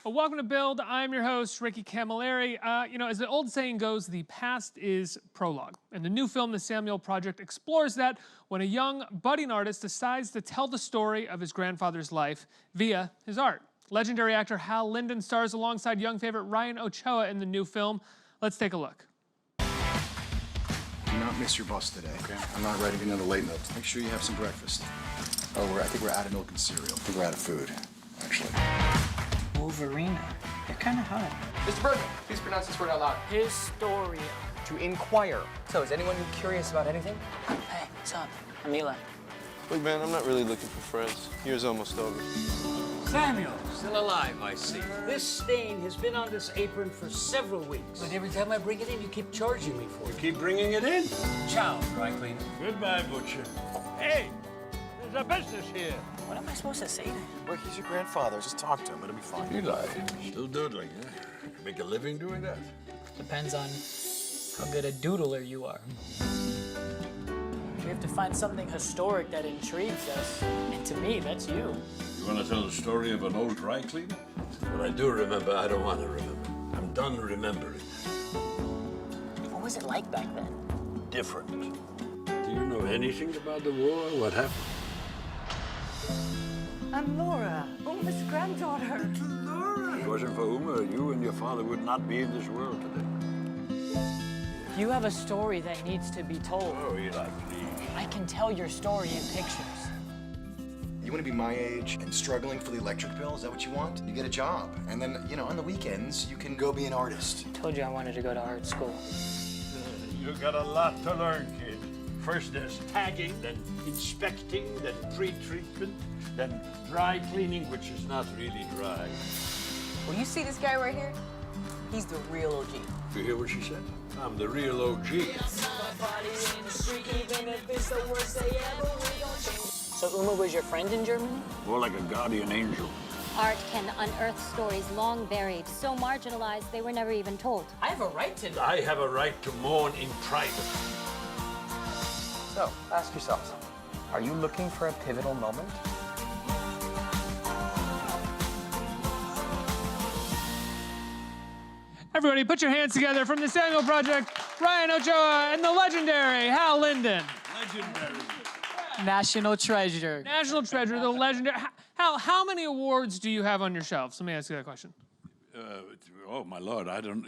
Well, welcome to Build. I'm your host, Ricky Camilleri. As the old saying goes, the past is prologue. And the new film, The Samuel Project, explores that when a young, budding artist decides to tell the story of his grandfather's life via his art. Legendary actor Hal Linden stars alongside young favorite Ryan Ochoa in the new film. Let's take a look. Do not miss your bus today, okay? I'm not writing another late note. Make sure you have some breakfast. Oh, I think we're out of milk and cereal. I think we're out of food, actually. Wolverina. You're kind of hot. Mr. Bergman, please pronounce this word out loud. Historia. To inquire. So, is anyone curious about anything? Hey, what's up? I'm Eli. Look, man, I'm not really looking for friends. Year's almost over. Samuel, still alive, I see. This stain has been on this apron for several weeks. But every time I bring it in, you keep charging me for it. Keep bringing it in. Ciao, dry cleaner. Goodbye, butcher. Hey, there's a business here. What am I supposed to say to him? Well, he's your grandfather. Just talk to him. It'll be fine. Eli, still doodling, huh? Make a living doing that. Depends on how good a doodler you are. We have to find something historic that intrigues us. And to me, that's you. You want to tell the story of an old dry cleaner? What I do remember, I don't want to remember. I'm done remembering. What was it like back then? Different. Do you know anything about the war? What happened? I'm Laura, Uma's granddaughter. If it wasn't for Uma, you and your father would not be in this world today. You have a story that needs to be told. Oh, Eli, please. I can tell your story in pictures. You want to be my age and struggling for the electric bill? Is that what you want? You get a job. And then, on the weekends, you can go be an artist. I told you I wanted to go to art school. You got a lot to learn, kid. First there's tagging, then inspecting, then pre-treatment, then dry cleaning, which is not really dry. Well, you see this guy right here? He's the real OG. You hear what she said? I'm the real OG. So Uma was your friend in Germany? More like a guardian angel. Art can unearth stories long buried, so marginalized they were never even told. I have a right to know. I have a right to mourn in private. So, ask yourselves, are you looking for a pivotal moment? Everybody, put your hands together from the Samuel Project, Ryan Ochoa and the legendary Hal Linden. Legendary. National treasure. National treasure, the legendary. Hal, how many awards do you have on your shelves? Let me ask you that question. Oh, my Lord, I don't...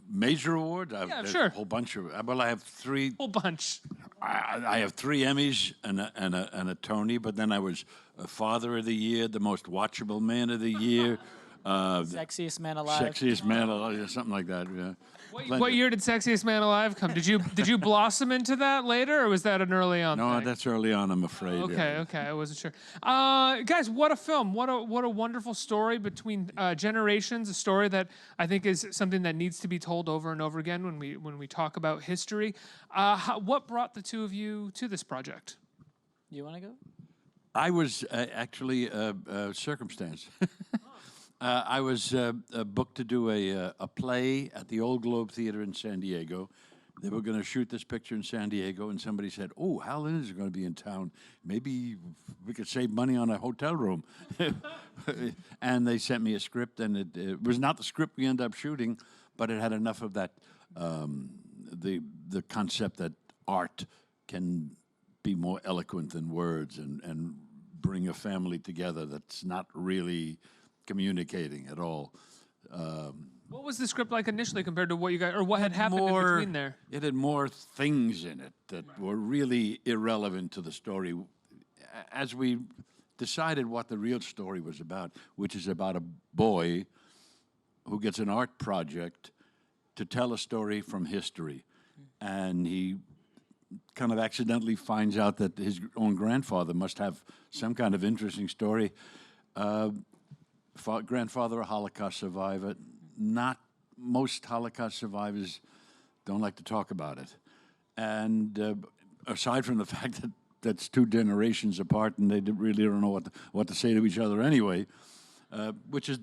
major awards? Yeah, sure. A whole bunch of... Well, I have three... Whole bunch. I have 3 Emmys and a Tony, but then I was Father of the Year, the most watchable man of the year. Sexiest man alive. Sexiest man alive, something like that, yeah. What year did Sexiest Man Alive come? Did you blossom into that later, or was that an early on No, thing? that's early on, I'm afraid. Okay, I wasn't sure. Guys, what a film! What a wonderful story between generations. A story that I think is something that needs to be told over and over again when we talk about history. What brought the two of you to this project? You want to go? I was actually circumstance. I was booked to do a play at the Old Globe Theater in San Diego. They were going to shoot this picture in San Diego, and somebody said, "Oh, Hal Linden is going to be in town. Maybe we could save money on a hotel room." And they sent me a script, and it was not the script we ended up shooting, but it had enough of that, the concept that art can be more eloquent than words and bring a family together that's not really communicating at all. What was the script like initially compared to what you guys, or what had happened in between there? It had more things in it that were really irrelevant to the story. As we decided what the real story was about, which is about a boy who gets an art project to tell a story from history. And he kind of accidentally finds out that his own grandfather must have some kind of interesting story. Grandfather, a Holocaust survivor. Not most Holocaust survivors don't like to talk about it. And aside from the fact that that's 2 generations apart and they really don't know what to say to each other anyway, which is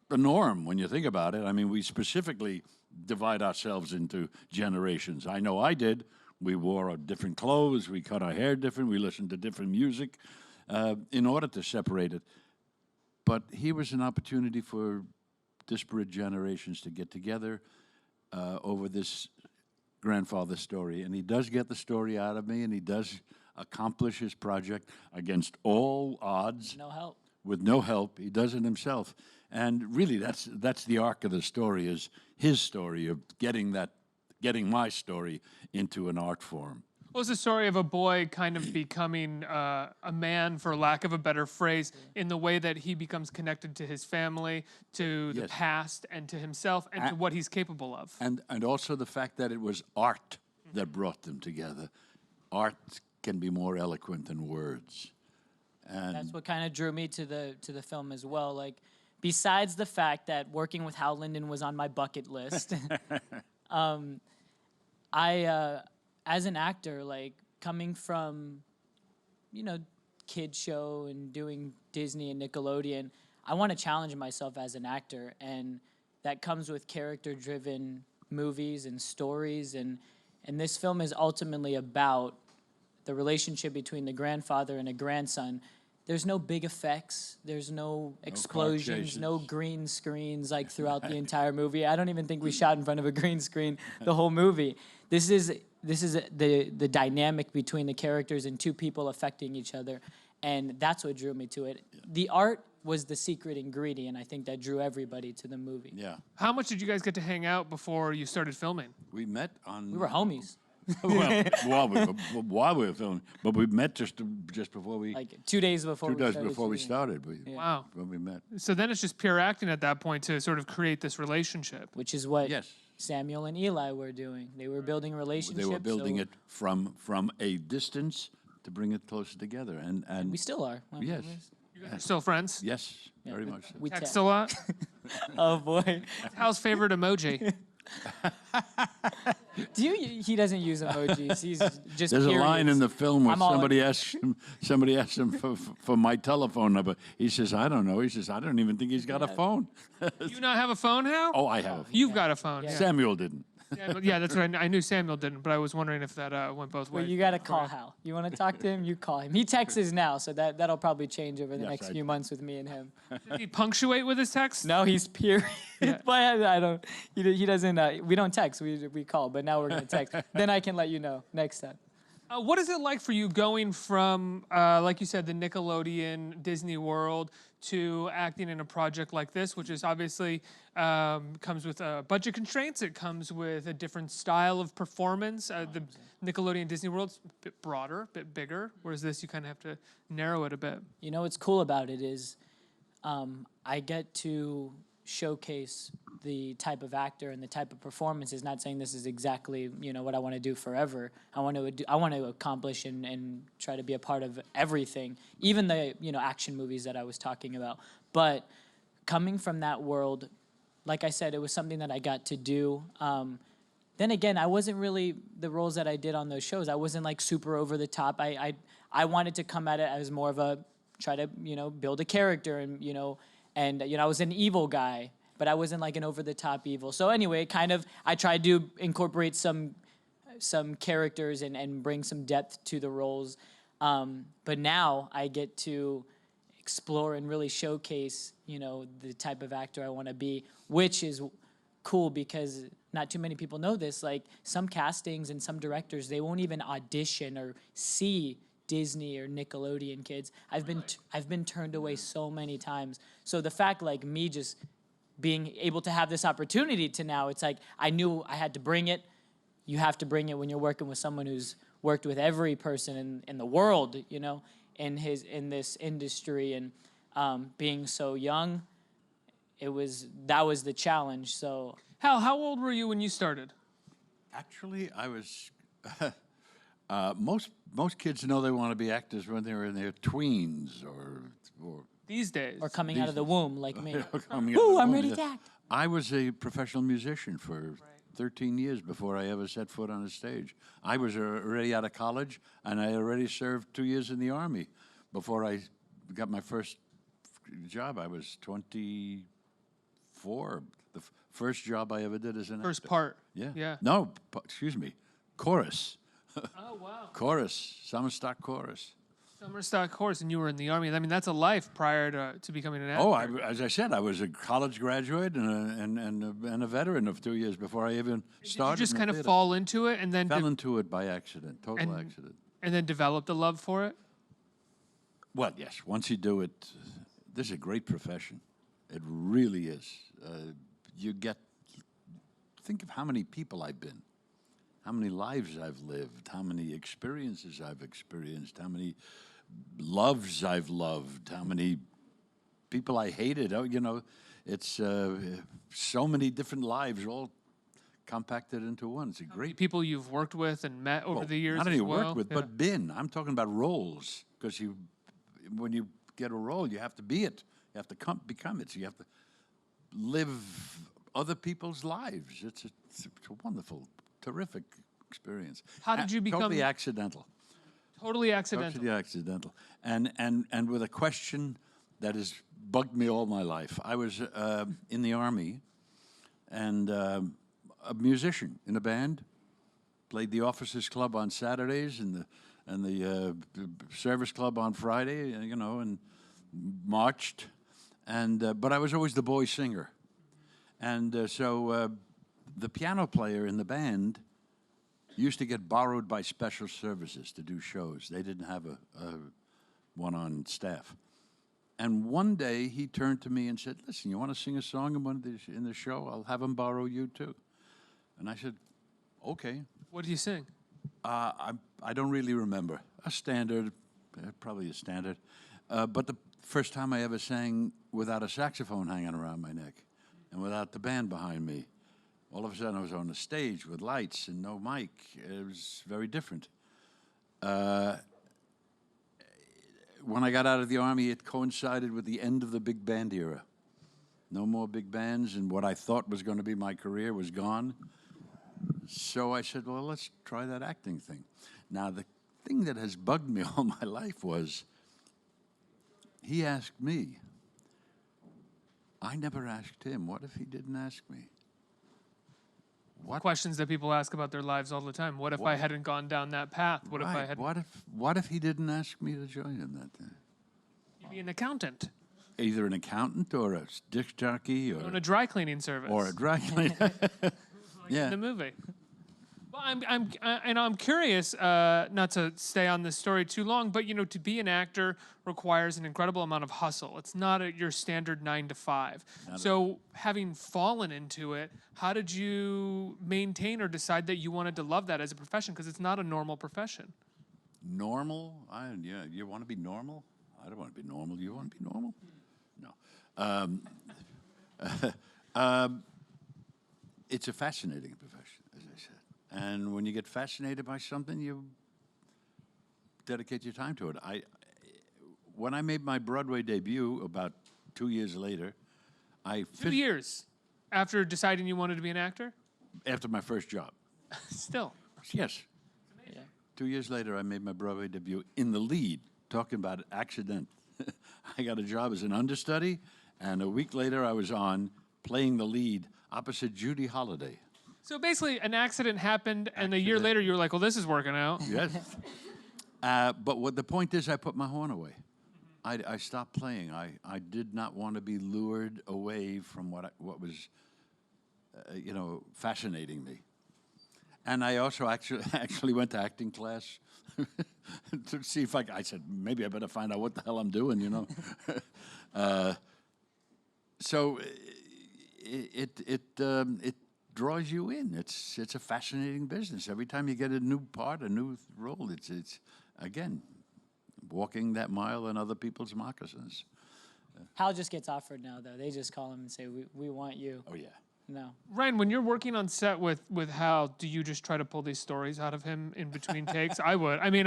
the norm when you think about it. I mean, we specifically divide ourselves into generations. I know I did. We wore different clothes, we cut our hair different, we listened to different music in order to separate it. but here was an opportunity for disparate generations to get together over this grandfather story. And he does get the story out of me, and he does accomplish his project against all odds. No help. With no help. He does it himself. And really, that's the arc of the story, is his story of getting my story into an art form. Well, it's the story of a boy kind of becoming a man, for lack of a better phrase, in the way that he becomes connected to his family, to the past, and to himself, and to what he's capable of. And also the fact that it was art that brought them together. Art can be more eloquent than words. And That's what kind of drew me to the film as well. Like, besides the fact that working with Hal Linden was on my bucket list, I, as an actor, like coming from, kid show and doing Disney and Nickelodeon, I want to challenge myself as an actor, and that comes with character-driven movies and stories, and this film is ultimately about the relationship between the grandfather and a grandson. There's no big effects. There's no explosions, no green screens like throughout the entire movie. I don't even think we shot in front of a green screen the whole movie. This is the dynamic between the characters and two people affecting each other, and that's what drew me to it. Yeah. The art was the secret ingredient. I think that drew everybody to the movie. Yeah. How much did you guys get to hang out before you started filming? We met on... We were homies. Well, while we were filming, but we met just before we... Like 2 days before 2 we days started before we shooting. started. Wow. When we met. So then it's just pure acting at that point to sort of create this relationship. Which is what Yes. Samuel and Eli were doing. They were building relationships. They were building it from a distance to bring it closer together. And We still are. Yes. You guys are still friends? Yes, very much so. We Text a lot? Oh, boy. Hal's favorite emoji? He doesn't use emojis. He's just There's a line in the film where I'm all- somebody asks him for my telephone number. He says, I don't know. He says, I don't even think he's got a phone. Do you not have a phone, Hal? Oh, I have. You've got a phone. Samuel didn't. Yeah, that's right. I knew Samuel didn't, but I was wondering if that went both Well, ways. you got to call Hal. You want to talk to him? You call him. He texts now, so that'll probably change over the Yes, next I few do. months with me and him. Did he punctuate with his text? No, he's period. But I don't. He doesn't. We don't text. We call. But now we're gonna text. Then I can let you know next time. What is it like for you going from, like you said, the Nickelodeon Disney World to acting in a project like this, which is obviously comes with budget constraints. It comes with a different style of performance. The Nickelodeon Disney World's a bit broader, a bit bigger, whereas this you kind of have to narrow it a bit. You know what's cool about it is I get to showcase the type of actor and the type of performances. Not saying this is exactly what I want to do forever. I want to accomplish and try to be a part of everything, even the action movies that I was talking about. But coming from that world, like I said, it was something that I got to do. Then again, I wasn't really the roles that I did on those shows. I wasn't like super over the top. I wanted to come at it as more of a try to build a character and I was an evil guy, but I wasn't like an over-the-top evil. So anyway, I tried to incorporate some characters and bring some depth to the roles. But now I get to explore and really showcase, the type of actor I want to be, which is cool because not too many people know this. Like some castings and some directors, they won't even audition or see Disney or Nickelodeon kids. I've been turned away so many times. So the fact, like me just being able to have this opportunity to now, it's like I knew I had to bring it. You have to bring it when you're working with someone who's worked with every person in the world, in this industry, and being so young, that was the challenge. So Hal, how old were you when you started? Actually, I was. Most kids know they want to be actors when they're in their tweens or These days. or coming out of the womb like me. coming out of Ooh, the I'm womb. ready to act. I was a professional musician for 13 years before I ever set foot on a stage. I was already out of college, and I already served 2 years in the Army. Before I got my first job, I was 24. The first job I ever did as an First actor. part. Yeah. Yeah. No, excuse me. Chorus. Oh, wow. Chorus. Summer stock chorus. Summer stock horse, and you were in the Army. I mean, that's a life prior to becoming an actor. Oh, as I said, I was a college graduate and a veteran of 2 years before I even started. Did you just in the kind of theater. fall into it and then Fell into it by accident, total accident. and then developed a love for it? Well, yes. Once you do it, this is a great profession. It really is. Think of how many people I've been, how many lives I've lived, how many experiences I've experienced, how many loves I've loved, how many people I hated. Oh, it's so many different lives all compacted into one. It's a great People you've worked with and met over the years. Not as only well. worked with, but been. I'm talking about roles, because when you get a role, you have to be it. You have to become it. So you have to live other people's lives. It's a wonderful, terrific experience. How did you become totally accidental? Totally accidental. Totally accidental. And with a question that has bugged me all my life. I was in the Army and a musician in a band. Played the Officers Club on Saturdays and the Service Club on Friday, and marched. But I was always the boy singer. And so the piano player in the band used to get borrowed by special services to do shows. They didn't have one on staff. And one day he turned to me and said, "Listen, you want to sing a song in the show? I'll have him borrow you too." And I said, "Okay." What do you sing? I don't really remember. A standard, probably a standard. But the first time I ever sang without a saxophone hanging around my neck and without the band behind me. All of a sudden I was on the stage with lights and no mic. It was very different. When I got out of the Army, it coincided with the end of the big band era. No more big bands, and what I thought was going to be my career was gone. So I said, well, let's try that acting thing. Now, the thing that has bugged me all my life was he asked me. I never asked him. What if he didn't ask me? What Questions that people ask about their lives all the time. What if I hadn't gone down that path? What if I Right. had What if he didn't ask me to join him that day? You'd be an accountant Either an accountant or a disc jockey on a dry cleaning service or a dry cleaner. in the movie. Well, I'm curious, not to stay on this story too long, but to be an actor requires an incredible amount of hustle. It's not your standard 9 to 5. So having fallen into it, how did you maintain or decide that you wanted to love that as a profession? Because it's not a normal profession. Normal? You want to be normal? I don't want to be normal. You want to be normal? No. It's a fascinating profession, as I said. And when you get fascinated by something, you dedicate your time to it. When I made my Broadway debut about 2 years later, 2 years after deciding you wanted to be an actor? After my first job. Still. Yes. 2 years later, I made my Broadway debut in the lead, talking about accident. I got a job as an understudy, and a week later I was on playing the lead opposite Judy Holliday. So basically, an accident happened, and a year later you were like, well, this is working out. Yes. But what the point is, I put my horn away. I stopped playing. I did not want to be lured away from what was, fascinating me. And I also actually went to acting class to see if I said, maybe I better find out what the hell I'm doing, So it draws you in. It's a fascinating business. Every time you get a new part, a new role, it's again walking that mile in other people's moccasins. Hal just gets offered now, though. They just call him and say, we want you. Oh yeah. No. Ryan, when you're working on set with Hal, do you just try to pull these stories out of him in between takes? I would. I mean,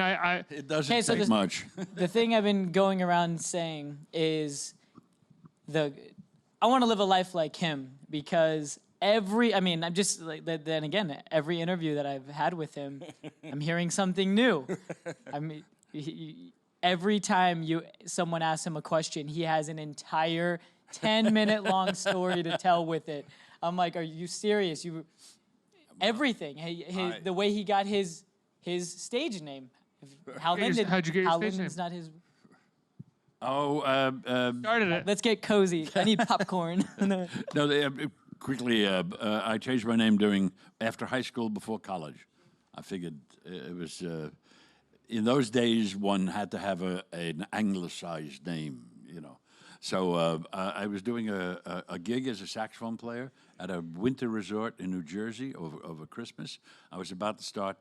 It doesn't take much. The thing I've been going around saying is I want to live a life like him, because I'm just like, then again, every interview that I've had with him, I'm hearing something new. Every time someone asks him a question, he has an entire 10-minute long story to tell with it. I'm like, are you serious? Everything. The way he got his stage name. Hal Linden, how'd you get your Hal stage Linden's name? not his. Started it. Let's get cozy. I need popcorn. No, quickly, I changed my name after high school, before college. I figured it was, in those days, one had to have an anglicized name, you know. So I was doing a gig as a saxophone player at a winter resort in New Jersey over Christmas. I was about to start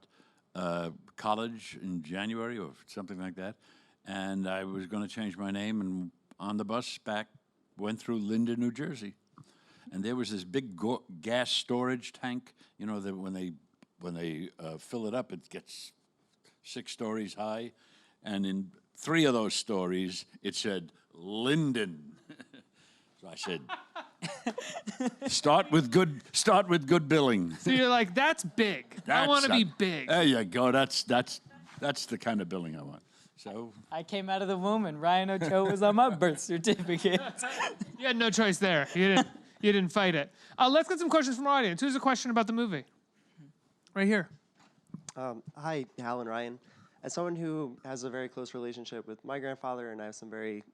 college in January or something like that, and I was going to change my name, and on the bus back, went through Linden, New Jersey. And there was this big gas storage tank, you know, that when they fill it up, it gets 6 stories high. And in 3 of those stories, it said, Linden. So I said, start with good billing. So you're like, that's big. I want to be big. There you go. That's the kind of billing I want. So I came out of the womb and Ryan Ochoa was on my birth certificate. You had no choice there. You didn't fight it. Let's get some questions from our audience. Who's a question about the movie? Right here. Hi, Hal and Ryan. As someone who has a very close relationship with my grandfather, and I have some very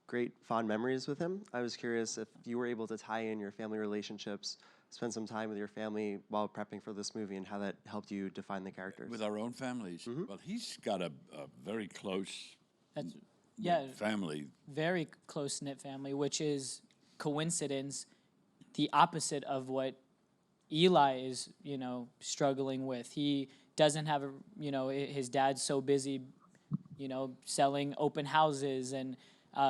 great fond memories with him, I was curious if you were able to tie in your family relationships, spend some time with your family while prepping for this movie, and how that helped you define the characters. with our own families. Well, he's got a very close Yeah, family. very close-knit family, which is coincidence, the opposite of what Eli is, you know, struggling with. He doesn't have his dad's so busy, you know, selling open houses, and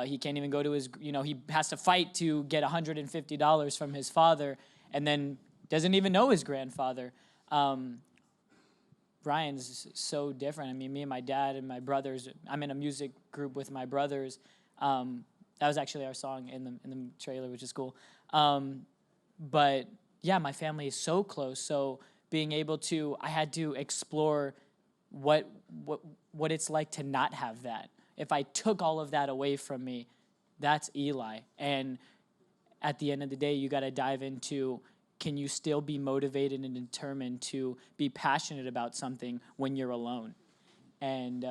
he can't even go to his, he has to fight to get $150 from his father, and then doesn't even know his grandfather. Brian's so different. I mean, me and my dad and my brothers, I'm in a music group with my brothers. That was actually our song in the trailer, which is cool. But yeah, my family is so close. So being able to, I had to explore what it's like to not have that. If I took all of that away from me, that's Eli. And at the end of the day, you got to dive into, can you still be motivated and determined to be passionate about something when you're alone? And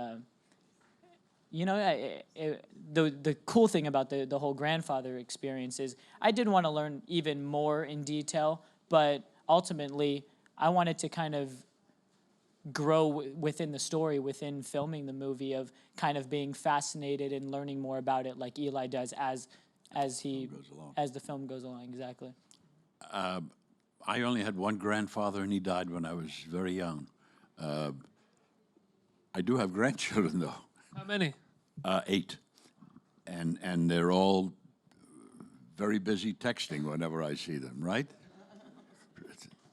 the cool thing about the whole grandfather experience is I did want to learn even more in detail, but ultimately I wanted to kind of grow within the story, within filming the movie, of kind of being fascinated and learning more about it like Eli does as the film goes along. Exactly. I only had one grandfather, and he died when I was very young. I do have grandchildren, though. How many? 8. And they're all very busy texting whenever I see them, right?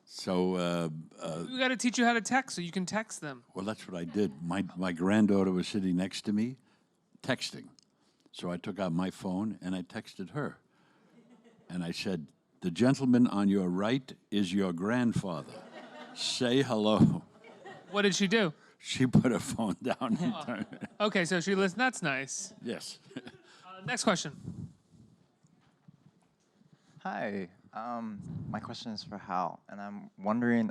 So... We got to teach you how to text so you can text them. well, that's what I did. My granddaughter was sitting next to me, texting. So I took out my phone, and I texted her. And I said, the gentleman on your right is your grandfather. Say hello. What did she do? She put her phone down and turned. Okay, so she listened. That's nice. Yes. Next question. Hi. My question is for Hal, and I'm wondering,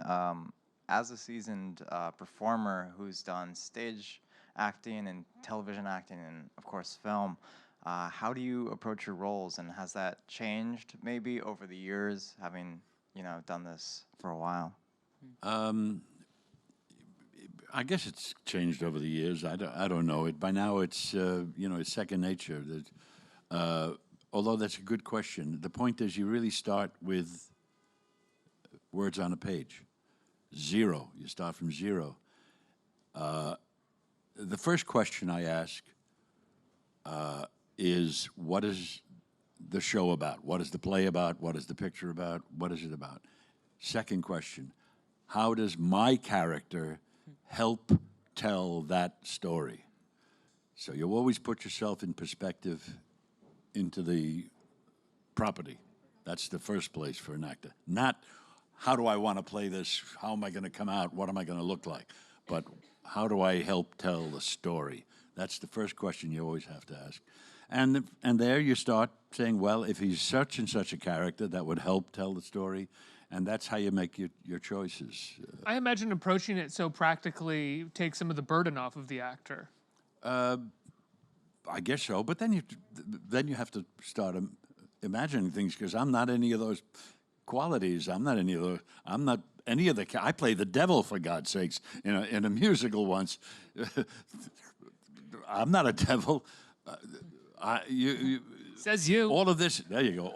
as a seasoned performer who's done stage acting and television acting and, of course, film, how do you approach your roles, and has that changed maybe over the years, having done this for a while? I guess it's changed over the years. I don't know it. By now, it's it's second nature. Although that's a good question. The point is, you really start with words on a page. 0. You start from 0. The first question I ask is, what is the show about? What is the play about? What is the picture about? What is it about? Second question, how does my character help tell that story? So you always put yourself in perspective into the property. That's the first place for an actor. Not, how do I want to play this? How am I going to come out? What am I going to look like? But how do I help tell the story? That's the first question you always have to ask. And there you start saying, well, if he's such and such a character, that would help tell the story. And that's how you make your choices. I imagine approaching it so practically takes some of the burden off of the actor. I guess so, but then you have to start imagining things, because I'm not any of those qualities. I'm not any of the. I play the devil, for God's sakes, in a musical once. I'm not a devil. Says you. All of this. There you go.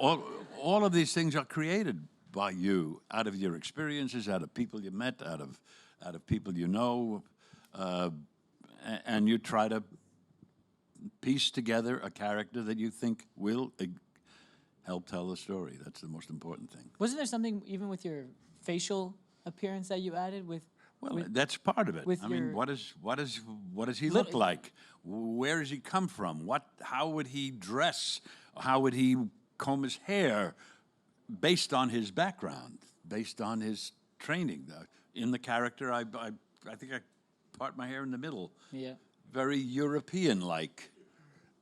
All of these things are created by you, out of your experiences, out of people you met, out of people you know, and you try to piece together a character that you think will help tell the story. That's the most important thing. Wasn't there something even with your facial appearance that you added with? Well, that's part of it. I mean, what does he look like? Where does he come from? How would he dress? How would he comb his hair? Based on his background, based on his training. In the character, I think I part my hair in the middle. Yeah. Very European-like.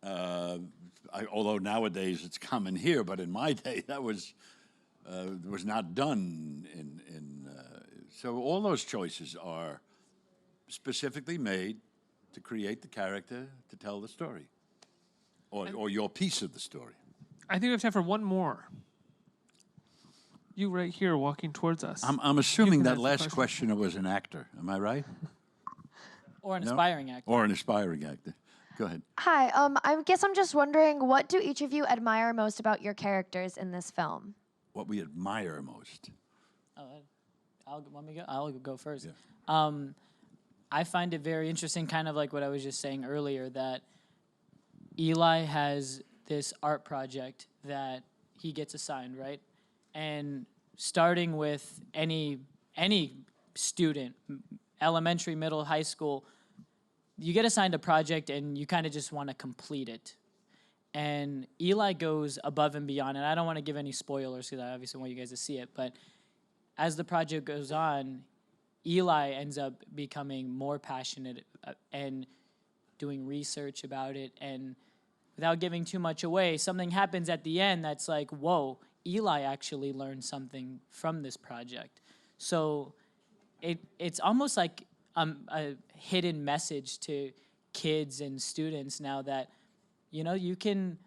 Although nowadays it's common here, but in my day that was not done so all those choices are specifically made to create the character to tell the story, or your piece of the story. I think we have time for one more. You right here walking towards us. I'm assuming that last questioner was an actor. Am I right? Or an aspiring actor. Or an aspiring actor. Go ahead. Hi, I guess I'm just wondering, what do each of you admire most about your characters in this film? What we admire most. I'll go first. Yeah. I find it very interesting, kind of like what I was just saying earlier, that Eli has this art project that he gets assigned, right? And starting with any student, elementary, middle, high school, you get assigned a project and you kind of just want to complete it. And Eli goes above and beyond, and I don't want to give any spoilers because I obviously want you guys to see it, but as the project goes on, Eli ends up becoming more passionate and doing research about it, and without giving too much away, something happens at the end that's like, whoa, Eli actually learned something from this project. So it's almost like a hidden message to kids and students now that, you can,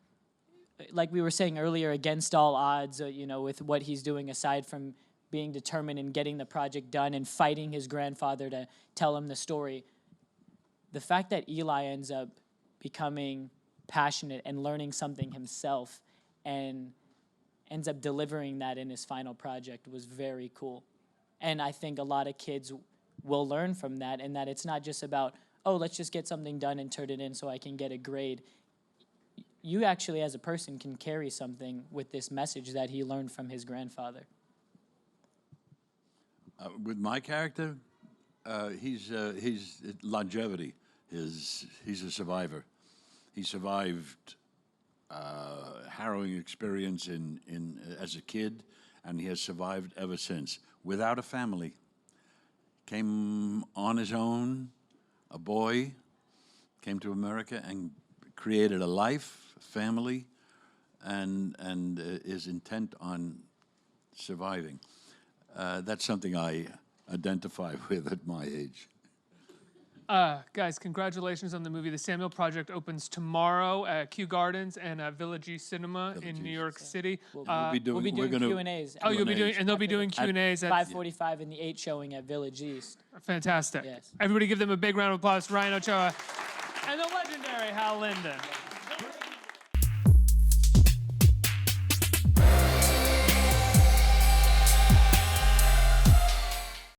like we were saying earlier, against all odds, with what he's doing, aside from being determined and getting the project done and fighting his grandfather to tell him the story, the fact that Eli ends up becoming passionate and learning something himself and ends up delivering that in his final project was very cool. And I think a lot of kids will learn from that, and that it's not just about, oh, let's just get something done and turn it in so I can get a grade. You actually, as a person, can carry something with this message that he learned from his grandfather. With my character, he's longevity. He's a survivor. He survived harrowing experience as a kid, and he has survived ever since. Without a family, came on his own, a boy, came to America and created a life, a family, and is intent on surviving. That's something I identify with at my age. Guys, congratulations on the movie. The Samuel Project opens tomorrow at Kew Gardens and at Village East Cinema in New York City. We'll be doing Q&As. Oh, you'll be doing, and they'll be doing Q&As at 5:45 in the 8 showing at Village East. Fantastic. Yes. Everybody give them a big round of applause. Ryan Ochoa and the legendary Hal Linden.